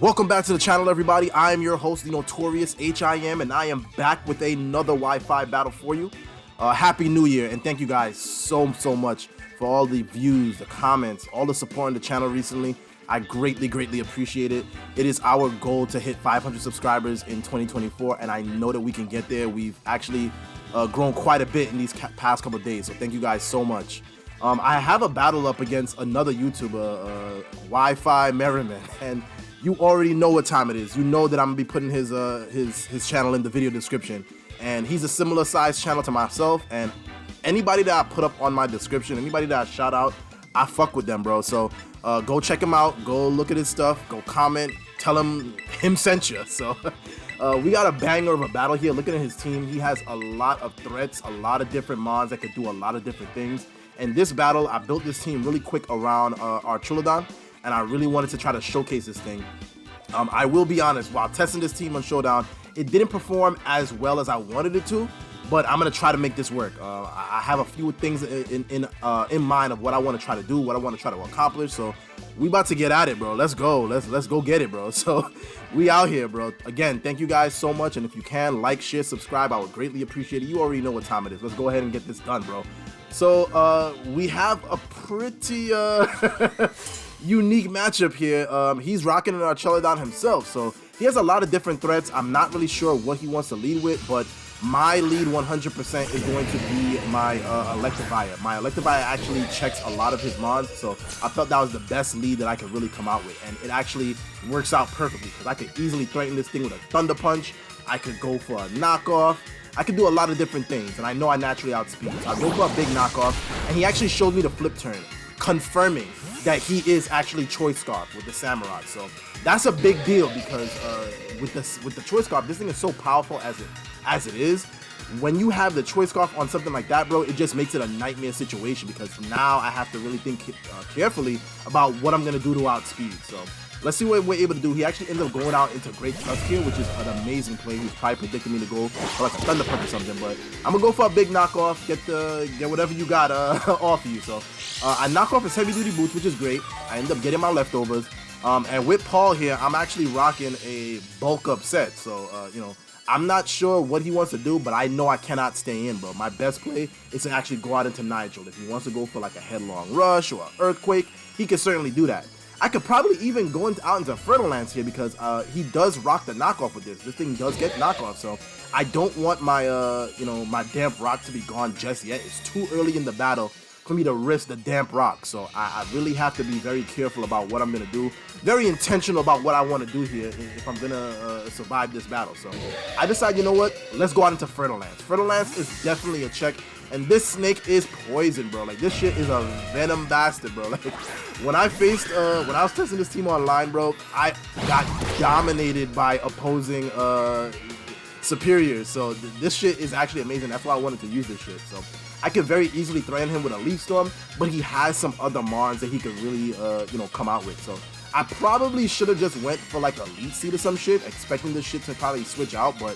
Welcome back to the channel, everybody. I am your host, the notorious H.I.M, and I am back with another Wi-Fi battle for you. Happy New Year, and thank you guys so much for all the views, the comments, all the support on the channel recently. I greatly appreciate it. It is our goal to hit 500 subscribers in 2024, and I know that we can get there. We've actually grown quite a bit in these past couple of days, so thank you guys so much. I have a battle up against another YouTuber, Wi-Fi Merriman, and you already know what time it is. You know that I'm gonna be putting his channel in the video description, and he's a similar size channel to myself. And anybody that I put up on my description, anybody that I shout out, I fuck with them, bro. So go check him out. Go look at his stuff. Go comment. Tell him sent you. So we got a banger of a battle here. Looking at his team, he has a lot of threats, a lot of different mons that could do a lot of different things. And this battle, I built this team really quick around Archaludon, and I really wanted to try to showcase this thing. I will be honest, while testing this team on Showdown, it didn't perform as well as I wanted it to, but I'm gonna try to make this work. I have a few things in mind of what I want to try to do, what I want to try to accomplish. So we about to get at it, bro. Let's go. Let's go get it, bro. So we out here, bro. Again, thank you guys so much, and if you can, like, share, subscribe, I would greatly appreciate it. You already know what time it is. Let's go ahead and get this done, bro. So we have a pretty unique matchup here. He's rocking an Archaludon himself, so he has a lot of different threats. I'm not really sure what he wants to lead with, but my lead 100% is going to be my Electivire. My Electivire actually checks a lot of his mods, so I felt that was the best lead that I could really come out with, and it actually works out perfectly because I could easily threaten this thing with a Thunder Punch. I could go for a knockoff. I can do a lot of different things, and I know I naturally outspeed. So I go for a big knockoff, and he actually showed me the flip turn, confirming that he is actually Choice Scarf with the Samurai. So that's a big deal because with the Choice Scarf, this thing is so powerful as it is. When you have the Choice Scarf on something like that, bro, it just makes it a nightmare situation because now I have to really think carefully about what I'm gonna do to outspeed. So let's see what we're able to do. He actually ended up going out into Great Tusk here, which is an amazing play. He's probably predicting me to go for like a Thunder Punch or something, but I'm gonna go for a big knockoff, get whatever you got off of you. So I knock off his heavy duty boots, which is great. I end up getting my leftovers. And with Paul here, I'm actually rocking a bulk up set. So you know, I'm not sure what he wants to do, but I know I cannot stay in, bro. My best play is to actually go out into Nigel. If he wants to go for like a headlong rush or an earthquake, he can certainly do that. I could probably even go out into Fertile Lands here because he does rock the knockoff with this. This thing does get knockoff, so I don't want my you know, my damp rock to be gone just yet. It's too early in the battle for me to risk the damp rock, so I really have to be very careful about what I'm gonna do. Very intentional about what I want to do here if I'm gonna survive this battle. So I decide, you know what? Let's go out into Fertile Lands. Fertile Lands is definitely a check. And this snake is poison, bro. Like, this shit is a venom bastard, bro. Like, when I was testing this team online, bro, I got dominated by opposing superiors. So this shit is actually amazing. That's why I wanted to use this shit. So I could very easily threaten him with a Leaf Storm, but he has some other Mons that he could really, you know, come out with. So I probably should have just went for like a Leech Seed or some shit, expecting this shit to probably switch out, but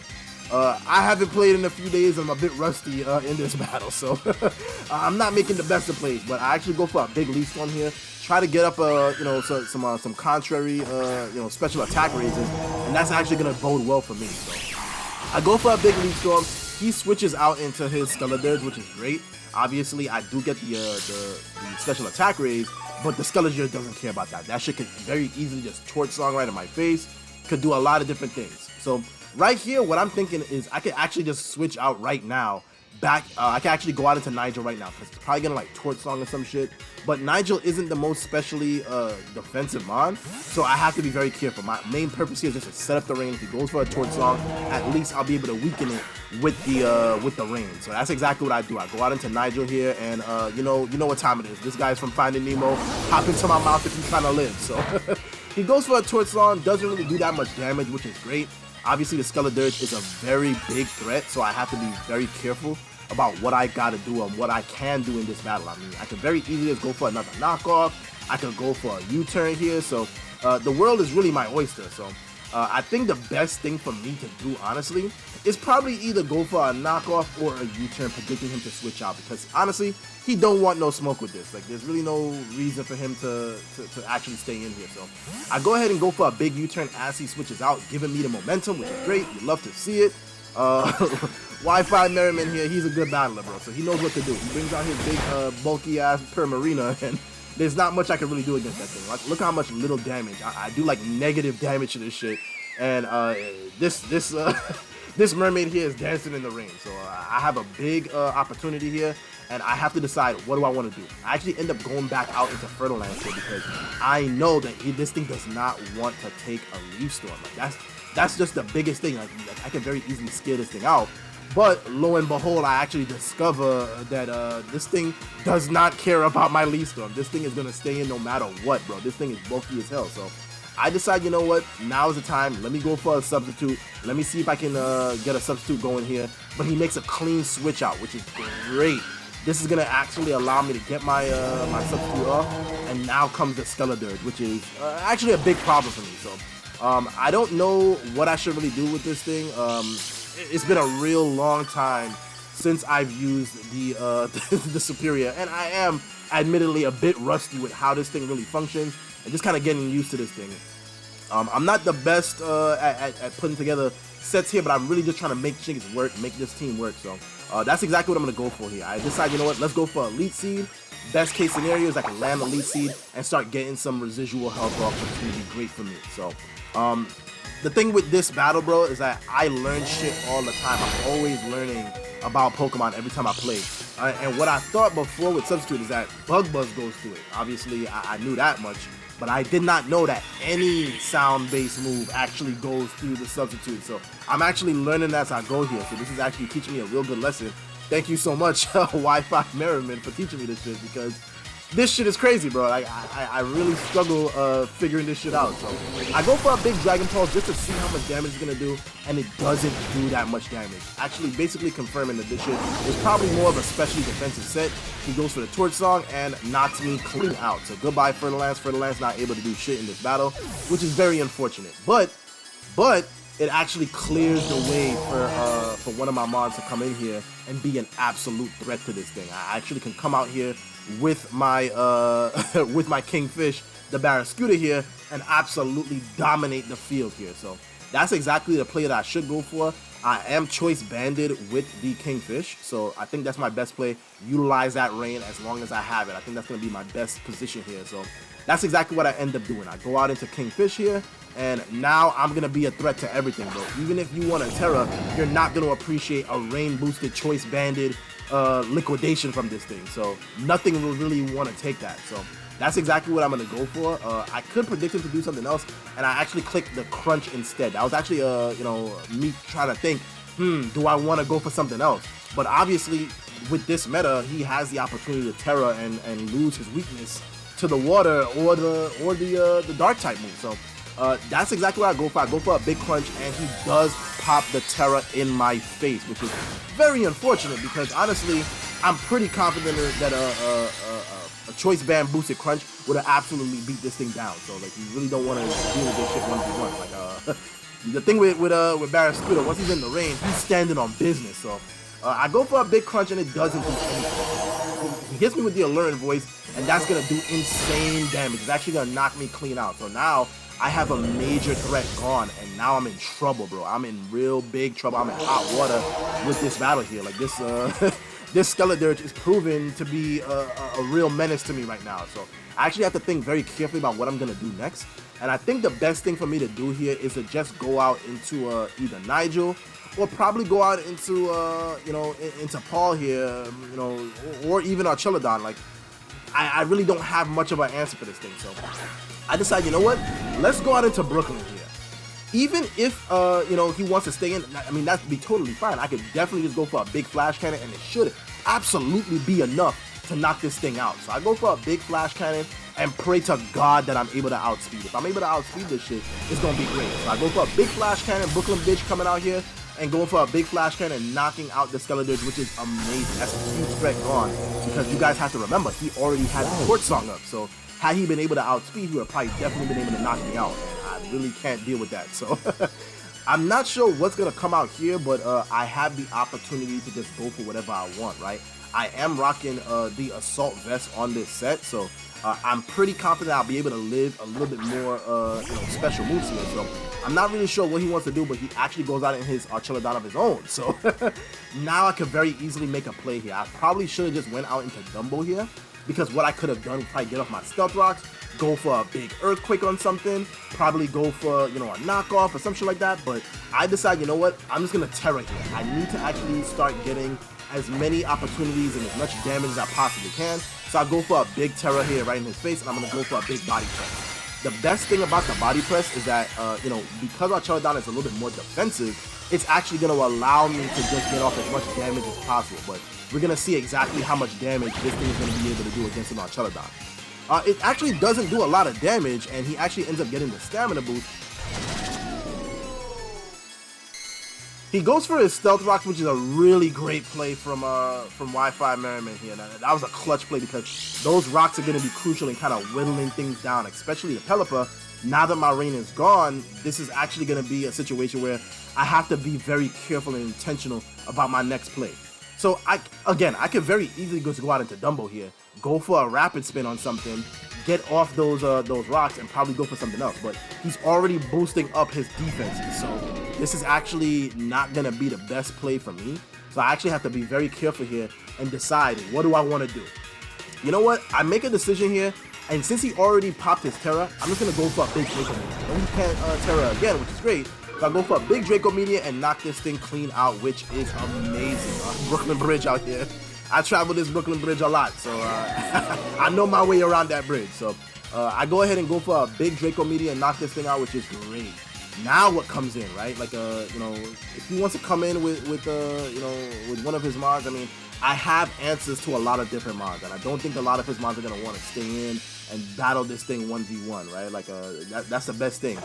I haven't played in a few days and I'm a bit rusty in this battle, so I'm not making the best of plays, but I actually go for a big Leaf Storm here, try to get up you know, some contrary you know, special attack raises, and that's actually gonna bode well for me. So I go for a big Leaf Storm. He switches out into his Skeledirge, which is great. Obviously, I do get the special attack raise, but the Skeledirge doesn't care about that. That shit could very easily just Torch Song right in my face. Could do a lot of different things. So right here, what I'm thinking is I could actually just switch out right now. I can actually go out into Nigel right now because it's probably gonna like Torch Song or some shit. But Nigel isn't the most specially defensive mon, so I have to be very careful. My main purpose here is just to set up the range. If he goes for a Torch Song, at least I'll be able to weaken it with the range. So that's exactly what I do. I go out into Nigel here, and you know what time it is. This guy's from Finding Nemo. Hop into my mouth if he's trying to live. So he goes for a Torch Song, doesn't really do that much damage, which is great. Obviously, the Skeledirge is a very big threat, so I have to be very careful about what I gotta do and what I can do in this battle. I mean, I could very easily just go for another knockoff. I could go for a U-turn here. So the world is really my oyster. So I think the best thing for me to do, honestly, is probably either go for a knockoff or a U-turn, predicting him to switch out, because honestly, he don't want no smoke with this. Like, there's really no reason for him to actually stay in here. So I go ahead and go for a big U-turn as he switches out, giving me the momentum, which is great. You love to see it. Wi-Fi Merriman here, he's a good battler, bro, so he knows what to do. He brings out his big, bulky-ass Permarina, and there's not much I can really do against that thing. Like, look how much little damage. I do, like, negative damage to this shit, and this mermaid here is dancing in the rain, so I have a big opportunity here, and I have to decide, what do I want to do? I actually end up going back out into Fertile Lands here, because I know that this thing does not want to take a Leaf Storm. Like, that's just the biggest thing. Like I can very easily scare this thing out, but lo and behold, I actually discover that this thing does not care about my Leaf Storm. This thing is gonna stay in no matter what, bro. This thing is bulky as hell. So I decide, you know what? Now is the time. Let me go for a substitute. Let me see if I can get a substitute going here. But he makes a clean switch out, which is great. This is gonna actually allow me to get my my substitute off, and now comes the Skeledirge, which is actually a big problem for me. So. I don't know what I should really do with this thing. It's been a real long time since I've used the the Superior, and I am admittedly a bit rusty with how this thing really functions, and just kind of getting used to this thing. I'm not the best at putting together sets here, but I'm really just trying to make things work, make this team work. So that's exactly what I'm going to go for here. I decide, you know what, let's go for Elite Seed. Best case scenario is I can land Elite Seed and start getting some residual health off, which is going to be great for me. So the thing with this battle, bro, is that I learn shit all the time. I'm always learning about Pokemon every time I play. And what I thought before with Substitute is that Bug Buzz goes through it. Obviously, I knew that much, but I did not know that any sound-based move actually goes through the Substitute. So I'm actually learning as I go here. So this is actually teaching me a real good lesson. Thank you so much, Wi-Fi Merriman, for teaching me this shit, because this shit is crazy, bro. Like, I really struggle figuring this shit out. So I go for a big Dragon Pulse just to see how much damage it's gonna do, and it doesn't do that much damage. Actually, basically confirming that this shit is probably more of a specially defensive set. He goes for the Torch Song and knocks me clean out. So goodbye, Fertile Lands. Fertile Lands not able to do shit in this battle, which is very unfortunate. But it actually clears the way for one of my mons to come in here and be an absolute threat to this thing. I actually can come out here with my with my Kingfish, the Barraskewda here, and absolutely dominate the field here. So that's exactly the play that I should go for. I am choice banded with the Kingfish, so I think that's my best play. Utilize that rain as long as I have it. I think that's going to be my best position here. So that's exactly what I end up doing. I go out into Kingfish here, and now I'm going to be a threat to everything, bro. Even if you want a Terra, you're not going to appreciate a rain-boosted, choice-banded liquidation from this thing. So nothing will really want to take that. So that's exactly what I'm going to go for. I could predict him to do something else, and I actually clicked the Crunch instead. That was actually, you know, me trying to think, do I want to go for something else? But obviously, with this meta, he has the opportunity to Terra and lose his weakness to the water or the dark type move. So that's exactly what I go for. I go for a big Crunch, and he does pop the Terra in my face, which is very unfortunate because honestly, I'm pretty confident that a choice band boosted Crunch would have absolutely beat this thing down. So like, you really don't want to deal with this shit 1v1. Like the thing with Barraskewda, once he's in the rain, he's standing on business. So I go for a big Crunch, and it doesn't do anything. He hits me with the Alluring Voice, and that's gonna do insane damage. It's actually gonna knock me clean out. So now I have a major threat gone, and now I'm in trouble, bro. I'm in real big trouble. I'm in hot water with this battle here. Like this, this Skeledirge is proven to be a real menace to me right now. So I actually have to think very carefully about what I'm gonna do next. And I think the best thing for me to do here is to just go out into either Nigel, or probably go out into you know, into Paul here, you know, or even Archaludon. Like, I really don't have much of an answer for this thing. So I decide, you know what? Let's go out into Brooklyn here. Even if, you know, he wants to stay in, I mean, that'd be totally fine. I could definitely just go for a big Flash Cannon, and it should absolutely be enough to knock this thing out. So I go for a big Flash Cannon and pray to God that I'm able to outspeed. If I'm able to outspeed this shit, it's gonna be great. So I go for a big Flash Cannon, Brooklyn bitch coming out here, and going for a big Flash Cannon and knocking out the Skeledirge, which is amazing. That's a huge threat gone, because you guys have to remember, he already had the Torch Song up. So had he been able to outspeed, he would have probably definitely been able to knock me out. really can't deal with that. So I'm not sure what's gonna come out here, but I have the opportunity to just go for whatever I want, right? I am rocking the assault vest on this set, so I'm pretty confident I'll be able to live a little bit more special moves here. So I'm not really sure what he wants to do, but he actually goes out in his Archaludon of his own. So now I could very easily make a play here. I probably should have just went out into Dumbo here, because what I could have done was probably get off my stealth rocks, go for a big earthquake on something, probably go for, a knockoff or some shit like that. But I decide, you know what, I'm just gonna Terra here. I need to actually start getting as many opportunities and as much damage as I possibly can. So I go for a big Terra here right in his face, and I'm gonna go for a big body press. The best thing about the body press is that, because Archaludon is a little bit more defensive, it's actually gonna allow me to just get off as much damage as possible. But we're gonna see exactly how much damage this thing is gonna be able to do against an Archaludon. It actually doesn't do a lot of damage, and he actually ends up getting the stamina boost. He goes for his Stealth Rocks, which is a really great play from Wi-Fi Merriman here. Now, that was a clutch play because those rocks are going to be crucial in kind of whittling things down, especially the Pelipper. Now that my rain is gone, this is actually going to be a situation where I have to be very careful and intentional about my next play. So, I could very easily just go out into Dumbo here, go for a rapid spin on something, get off those rocks, and probably go for something else. But he's already boosting up his defenses, so this is actually not going to be the best play for me. So I actually have to be very careful here and decide, what do I want to do? You know what? I make a decision here, and since he already popped his Terra, I'm just going to go for a big Draco Media. And he can't Terra again, which is great. So I go for a big Draco Media and knock this thing clean out, which is amazing. Brooklyn Bridge out here. I travel this Brooklyn Bridge a lot, so I know my way around that bridge. So I go ahead and go for a big Draco Media and knock this thing out, which is great. Now what comes in, right? Like, if he wants to come in with one of his mods, I mean, I have answers to a lot of different mods, and I don't think a lot of his mods are gonna want to stay in and battle this thing 1v1, right? Like, that's the best thing.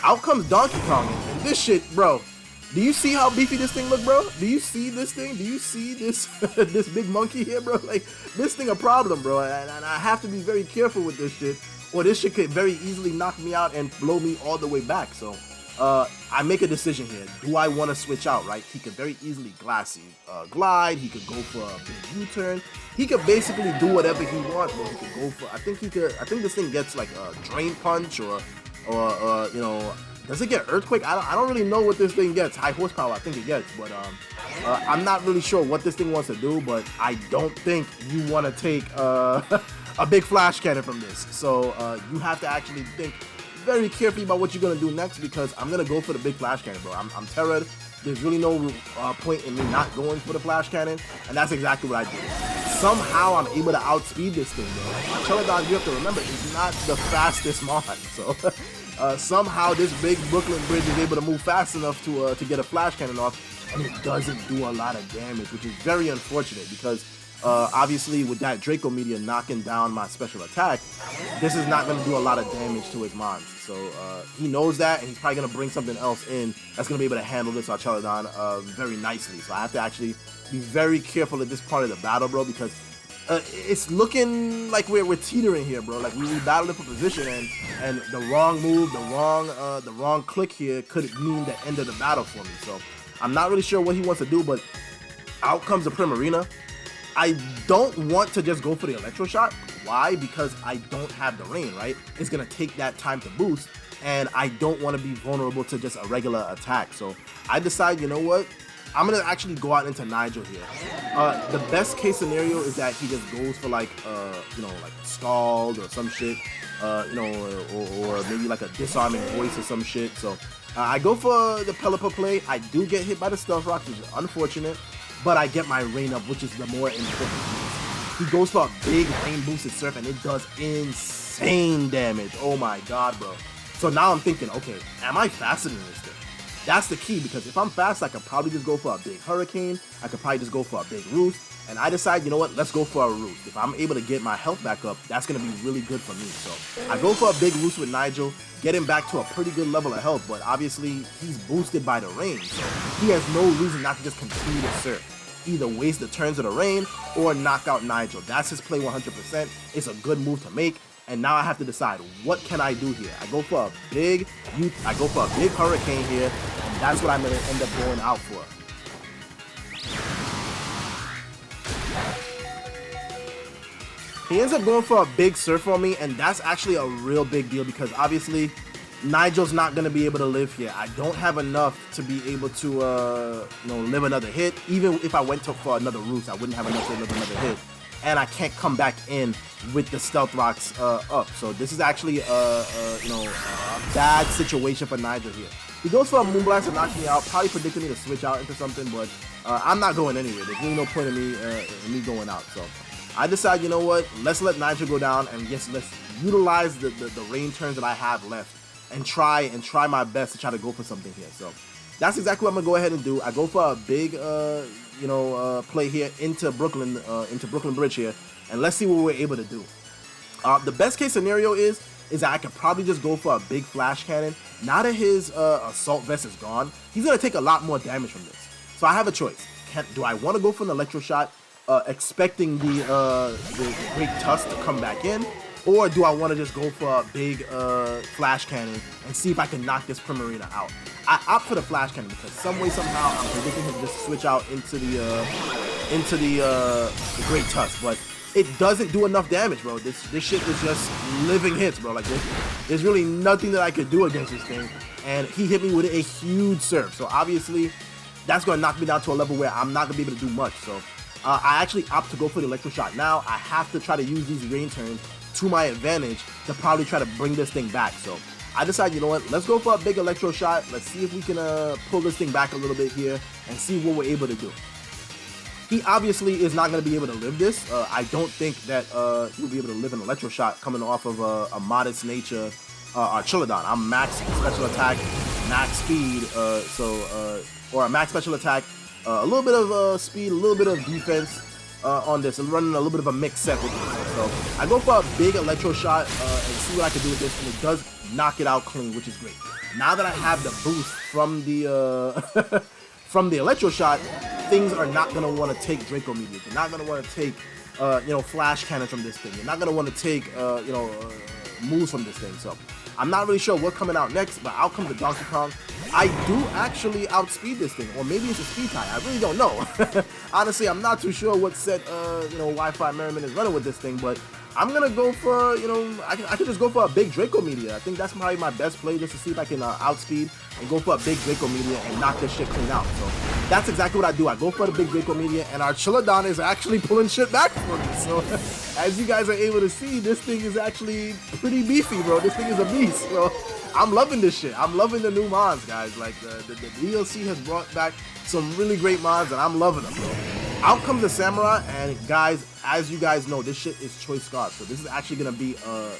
Out comes Donkey Kong, and this shit, bro. Do you see how beefy this thing look, bro? Do you see this thing? Do you see this this big monkey here, bro? Like, this thing a problem, bro, and I have to be very careful with this shit, or this shit could very easily knock me out and blow me all the way back. So I make a decision here. Do I want to switch out, right? He could very easily glide. He could go for a big U-turn. He could basically do whatever he wants, but he could go for, I think this thing gets like a Drain Punch or does it get Earthquake? I don't really know what this thing gets. High horsepower, I think it gets, but I'm not really sure what this thing wants to do, but I don't think you want to take a big Flash Cannon from this. So you have to actually think very carefully about what you're going to do next, because I'm going to go for the big Flash Cannon, bro. I'm terrored. There's really no point in me not going for the Flash Cannon, and that's exactly what I did. Somehow I'm able to outspeed this thing, bro. Archaludon, you have to remember, is not the fastest mod, so somehow this big Brooklyn Bridge is able to move fast enough to get a Flash Cannon off, and it doesn't do a lot of damage, which is very unfortunate, because obviously with that Draco Media knocking down my special attack, this is not going to do a lot of damage to his mons. So he knows that, and he's probably going to bring something else in that's going to be able to handle this Archaludon very nicely. So I have to actually be very careful at this part of the battle, bro, because it's looking like we're teetering here, bro. Like we battled for position, and the wrong move, the wrong click here could mean the end of the battle for me. So I'm not really sure what he wants to do, but out comes the Primarina. I don't want to just go for the Electro Shot. Why? Because I don't have the rain, right? It's going to take that time to boost, and I don't want to be vulnerable to just a regular attack. So I decide, you know what? I'm going to actually go out into Nigel here. The best case scenario is that he just goes for like Scald or some shit, or maybe like a Disarming Voice or some shit. So I go for the Pelipper play. I do get hit by the Stealth Rock, which is unfortunate, but I get my rain up, which is the more important piece. He goes for a big rain boosted surf, and it does insane damage. Oh my god, bro. So now I'm thinking, okay, am I faster than this thing? That's the key, because if I'm fast, I could probably just go for a big Hurricane. I could probably just go for a big Roost. And I decide, you know what, let's go for a Roost. If I'm able to get my health back up, that's going to be really good for me. So I go for a big Roost with Nigel, get him back to a pretty good level of health, but obviously he's boosted by the rain. So he has no reason not to just continue to surf. Either waste the turns of the rain or knock out Nigel. That's his play 100%. It's a good move to make. And now I have to decide, what can I do here? I go for a big hurricane here, and that's what I'm gonna end up going out for. He ends up going for a big surf on me, and that's actually a real big deal because obviously Nigel's not gonna be able to live here. I don't have enough to be able to live another hit. Even if I went for another roost, I wouldn't have enough to live another hit. And I can't come back in with the stealth rocks up. So this is actually a bad situation for Nigel here. He goes for a Moonblast and knocks me out, probably predicting me to switch out into something, but I'm not going anywhere. There's really no point in me going out. So I decide, you know what, let's let Nigel go down, and yes, let's utilize the rain turns that I have left and try my best to try to go for something here. So that's exactly what I'm gonna go ahead and do. I go for a big play here into Brooklyn Bridge here, and let's see what we're able to do. The best case scenario is that I could probably just go for a big flash cannon. Now that his assault vest is gone, he's gonna take a lot more damage from this. So I have a choice. Do I want to go for an electro shot, expecting the Great Tusk to come back in, or do I want to just go for a big flash cannon and see if I can knock this Primarina out? I opt for the flash cannon because some way, somehow, I'm predicting him to just switch out into the Great Tusk, but it doesn't do enough damage, bro. This shit is just living hits, bro. Like there's really nothing that I could do against this thing, and he hit me with a huge surf. So obviously, that's gonna knock me down to a level where I'm not gonna be able to do much. So I actually opt to go for the electro shot. Now I have to try to use these rain turns to my advantage to probably try to bring this thing back. So I decide, you know what, let's go for a big electro shot. Let's see if we can pull this thing back a little bit here and see what we're able to do. He obviously is not going to be able to live this. I don't think that he'll be able to live an electro shot coming off of a modest nature Archaludon. I'm max special attack, max speed, or a max special attack, a little bit of speed, a little bit of defense on this. I'm running a little bit of a mixed set with this. So I go for a big electro shot and see what I can do with this, and it does knock it out clean, which is great. Now that I have the boost from the from the electro shot, things are not gonna want to take Draco Meteor. They're not gonna want to take flash cannons from this thing. You're not gonna want to take moves from this thing. So I'm not really sure what's coming out next, but out comes the Donkey Kong. I do actually outspeed this thing, or maybe it's a speed tie. I really don't know. Honestly, I'm not too sure what set Wi-Fi Merriman is running with this thing, but I'm gonna go for I could just go for a big Draco Meteor. I think that's probably my best play, just to see if I can outspeed and go for a big Draco Meteor and knock this shit clean out. So that's exactly what I do. I go for the big Draco Meteor, and Archaludon is actually pulling shit back for me. So as you guys are able to see, this thing is actually pretty beefy, bro. This thing is a beast, bro. I'm loving this shit. I'm loving the new mods, guys. Like the DLC has brought back some really great mods, and I'm loving them, bro. Out comes the Samurai, and guys, as you guys know, this shit is choice scarred. So this is actually gonna be a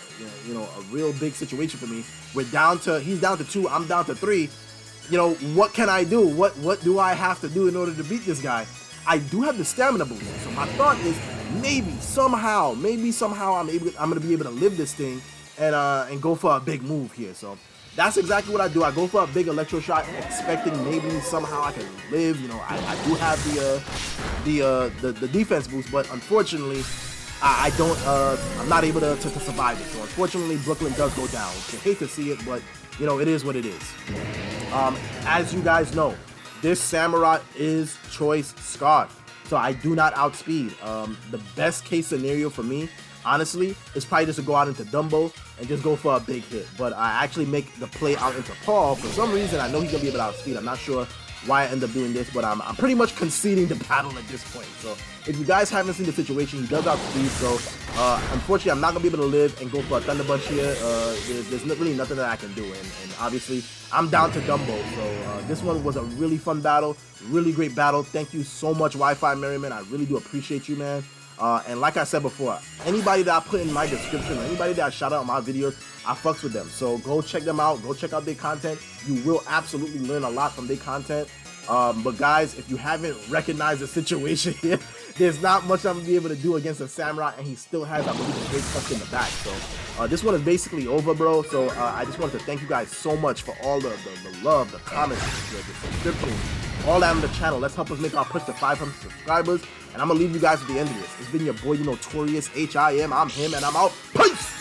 real big situation for me. He's down to 2, I'm down to 3. What can I do? What do I have to do in order to beat this guy? I do have the stamina boost, so my thought is maybe somehow I'm gonna be able to live this thing and go for a big move here. So that's exactly what I do. I go for a big electro shot, expecting maybe somehow I can live. I do have the defense boost, but unfortunately, I'm not able to survive it. So unfortunately, Brooklyn does go down. I hate to see it, but it is what it is. As you guys know, this Samurai is choice scarred, so I do not outspeed. The best case scenario for me, honestly, is probably just to go out into Dumbo and just go for a big hit. But I actually make the play out into Paul. For some reason, I know he's gonna be able to outspeed. I'm not sure why I end up doing this, but I'm pretty much conceding the battle at this point. So if you guys haven't seen the situation, he does outspeed. So unfortunately, I'm not gonna be able to live and go for a Thunder Bunch here. There's really nothing that I can do, and obviously I'm down to Dumbo. So this one was a really fun battle, really great battle. Thank you so much, Wi-Fi Merriman. I really do appreciate you, man. And like I said before, anybody that I put in my description, or anybody that I shout out in my videos, I fucks with them. So go check them out. Go check out their content. You will absolutely learn a lot from their content. But guys, if you haven't recognized the situation here, there's not much I'm gonna be able to do against a Samurai, and he still has, I believe, a great tusk in the back. So this one is basically over, bro. So I just wanted to thank you guys so much for all the love, the comments, the subscriptions, all that on the channel. Let's help us make our push to 500 subscribers. And I'm gonna leave you guys at the end of this. It's been your boy, the notorious H.I.M. I'm him, and I'm out. Peace!